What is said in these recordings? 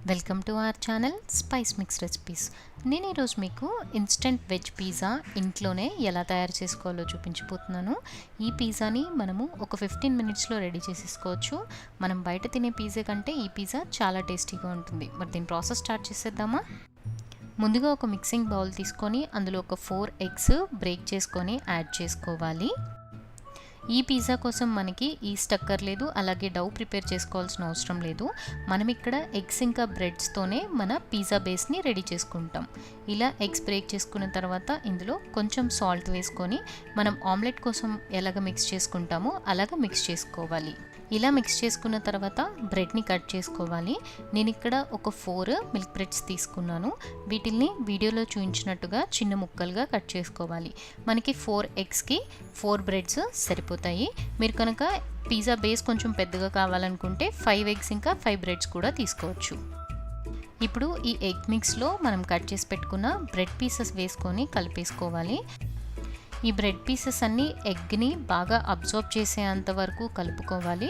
Welcome to our channel spice mix recipes. నేను ఈరోజు మీకు ఇన్స్టెంట్ వెజ్ పిజ్జా ఇంట్లోనే ఎలా తయారు చేసుకోవాలో చూపించబోతున్నాను. ఈ పిజ్జాని మనము ఒక 15 మినిట్స్లో రెడీ చేసేసుకోవచ్చు. మనం బయట తినే పిజ్జా కంటే ఈ పిజ్జా చాలా టేస్టీగా ఉంటుంది. మరి దీని ప్రాసెస్ స్టార్ట్ చేసేద్దామా? ముందుగా ఒక మిక్సింగ్ బౌల్ తీసుకొని అందులో ఒక 4 ఎగ్స్ బ్రేక్ చేసుకొని యాడ్ చేసుకోవాలి. ఈ పిజ్జా కోసం మనకి ఈస్ట్ అక్కర్లేదు, అలాగే డౌ ప్రిపేర్ చేసుకోవాల్సిన అవసరం లేదు. మనం ఇక్కడ ఎగ్స్ ఇంకా బ్రెడ్స్తోనే మన పిజ్జా బేస్ని రెడీ చేసుకుంటాం. ఇలా ఎగ్స్ బ్రేక్ చేసుకున్న తర్వాత ఇందులో కొంచెం సాల్ట్ వేసుకొని మనం ఆమ్లెట్ కోసం ఎలాగ మిక్స్ చేసుకుంటామో అలాగ మిక్స్ చేసుకోవాలి. ఇలా మిక్స్ చేసుకున్న తర్వాత బ్రెడ్ని కట్ చేసుకోవాలి. నేను ఇక్కడ ఒక 4 మిల్క్ బ్రెడ్స్ తీసుకున్నాను. వీటిల్ని వీడియోలో చూపించినట్టుగా చిన్న ముక్కలుగా కట్ చేసుకోవాలి. మనకి 4 ఎగ్స్కి 4 బ్రెడ్స్ సరిపోతాయి. మీరు కనుక పిజ్జా బేస్ కొంచెం పెద్దగా కావాలనుకుంటే 5 ఎగ్స్ ఇంకా 5 బ్రెడ్స్ కూడా తీసుకోవచ్చు. ఇప్పుడు ఈ ఎగ్ మిక్స్లో మనం కట్ చేసి పెట్టుకున్న బ్రెడ్ పీసెస్ వేసుకొని కలిపేసుకోవాలి. ఈ బ్రెడ్ పీసెస్ అన్నీ ఎగ్ని బాగా అబ్జర్వ్ చేసేంత వరకు కలుపుకోవాలి.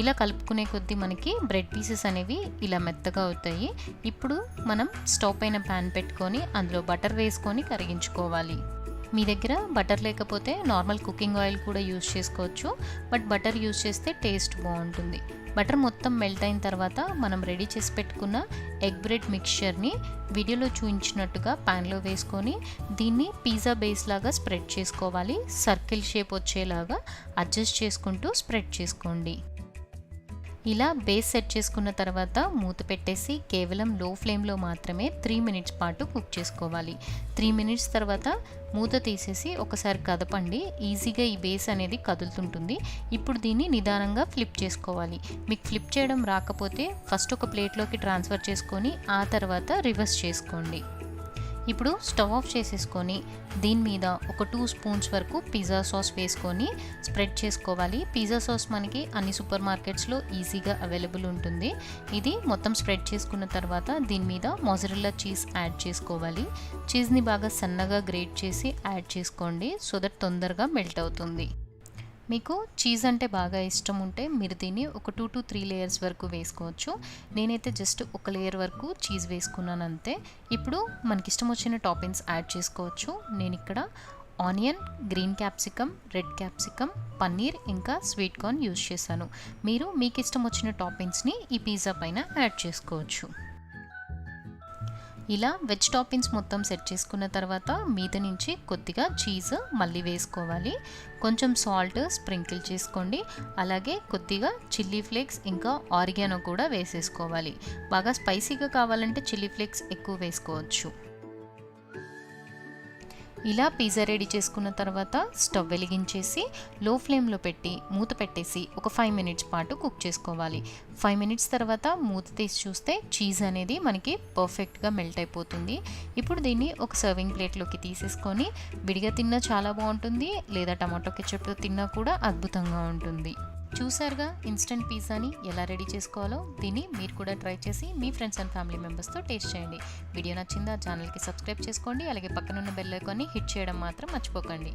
ఇలా కలుపుకునే కొద్దీ మనకి బ్రెడ్ పీసెస్ అనేవి ఇలా మెత్తగా అవుతాయి. ఇప్పుడు మనం స్టవ్ పైన ప్యాన్ పెట్టుకొని అందులో బటర్ వేసుకొని కరిగించుకోవాలి. మీ దగ్గర బటర్ లేకపోతే నార్మల్ కుకింగ్ ఆయిల్ కూడా యూజ్ చేసుకోవచ్చు, బట్ బటర్ యూజ్ చేస్తే టేస్ట్ బాగుంటుంది. బటర్ మొత్తం మెల్ట్ అయిన తర్వాత మనం రెడీ చేసి పెట్టుకున్న ఎగ్ బ్రెడ్ మిక్స్చర్ని వీడియోలో చూపించినట్టుగా ప్యాన్లో వేసుకొని దీన్ని పిజ్జా బేస్ లాగా స్ప్రెడ్ చేసుకోవాలి. సర్కిల్ షేప్ వచ్చేలాగా అడ్జస్ట్ చేసుకుంటూ స్ప్రెడ్ చేసుకోండి. ఇలా బేస్ సెట్ చేసుకున్న తర్వాత మూత పెట్టేసి కేవలం లో ఫ్లేమ్లో మాత్రమే 3 మినిట్స్ పాటు కుక్ చేసుకోవాలి. 3 మినిట్స్ తర్వాత మూత తీసేసి ఒకసారి కదపండి. ఈజీగా ఈ బేస్ అనేది కదులుతుంటుంది. ఇప్పుడు దీన్ని నిదానంగా ఫ్లిప్ చేసుకోవాలి. మీకు ఫ్లిప్ చేయడం రాకపోతే ఫస్ట్ ఒక ప్లేట్లోకి ట్రాన్స్ఫర్ చేసుకొని ఆ తర్వాత రివర్స్ చేసుకోండి. ఇప్పుడు స్టవ్ ఆఫ్ చేసేసుకొని దీని మీద ఒక 2 స్పూన్స్ వరకు పిజ్జా సాస్ వేసుకొని స్ప్రెడ్ చేసుకోవాలి. పిజ్జా సాస్ మనకి అన్ని సూపర్ మార్కెట్స్లో ఈజీగా అవైలబుల్ ఉంటుంది. ఇది మొత్తం స్ప్రెడ్ చేసుకున్న తర్వాత దీని మీద మొజరెల్లా చీజ్ యాడ్ చేసుకోవాలి. చీజ్ని బాగా సన్నగా గ్రేట్ చేసి యాడ్ చేసుకోండి, సో దట్ తొందరగా మెల్ట్ అవుతుంది. మీకు చీజ్ అంటే బాగా ఇష్టం ఉంటే మీరు దీన్ని ఒక 2 to 3 లేయర్స్ వరకు వేసుకోవచ్చు. నేనైతే జస్ట్ ఒక లేయర్ వరకు చీజ్ వేసుకున్నాను అంతే. ఇప్పుడు మనకి ఇష్టం వచ్చిన టాపింగ్స్ యాడ్ చేసుకోవచ్చు. నేను ఇక్కడ onion, green capsicum, red capsicum, paneer ఇంకా స్వీట్ కార్న్ యూజ్ చేశాను. మీరు మీకు ఇష్టం వచ్చిన టాపింగ్స్ని ఈ పిజ్జా పైన యాడ్ చేసుకోవచ్చు. ఇలా వెజ్ టాపింగ్స్ మొత్తం సెట్ చేసుకున్న తర్వాత మీద నుంచి కొద్దిగా చీజ్ మళ్ళీ వేసుకోవాలి. కొంచెం సాల్ట్ స్ప్రింకిల్ చేసుకోండి. అలాగే కొద్దిగా చిల్లీ ఫ్లేక్స్ ఇంకా ఆరిగానో కూడా వేసేసుకోవాలి. బాగా స్పైసీగా కావాలంటే చిల్లీ ఫ్లేక్స్ ఎక్కువ వేసుకోవచ్చు. ఇలా పిజ్జా రెడీ చేసుకున్న తర్వాత స్టవ్ వెలిగించేసి లో ఫ్లేమ్లో పెట్టి మూత పెట్టేసి ఒక 5 మినిట్స్ పాటు కుక్ చేసుకోవాలి. 5 మినిట్స్ తర్వాత మూత తీసి చూస్తే చీజ్ అనేది మనకి పర్ఫెక్ట్గా మెల్ట్ అయిపోతుంది. ఇప్పుడు దీన్ని ఒక సర్వింగ్ ప్లేట్లోకి తీసేసుకొని విడిగా తిన్నా చాలా బాగుంటుంది, లేదా టమాటో కెచప్తో తిన్నా కూడా అద్భుతంగా ఉంటుంది. చూసారుగా ఇన్స్టెంట్ పిజ్జాని ఎలా రెడీ చేసుకోవాలో. దీన్ని మీరు కూడా ట్రై చేసి మీ ఫ్రెండ్స్ అండ్ ఫ్యామిలీ మెంబర్స్తో టేస్ట్ చేయండి. వీడియో నచ్చిందా ఛానల్కి సబ్స్క్రైబ్ చేసుకోండి. అలాగే పక్కనున్న బెల్ ఐకాన్ని హిట్ చేయడం మాత్రం మర్చిపోకండి.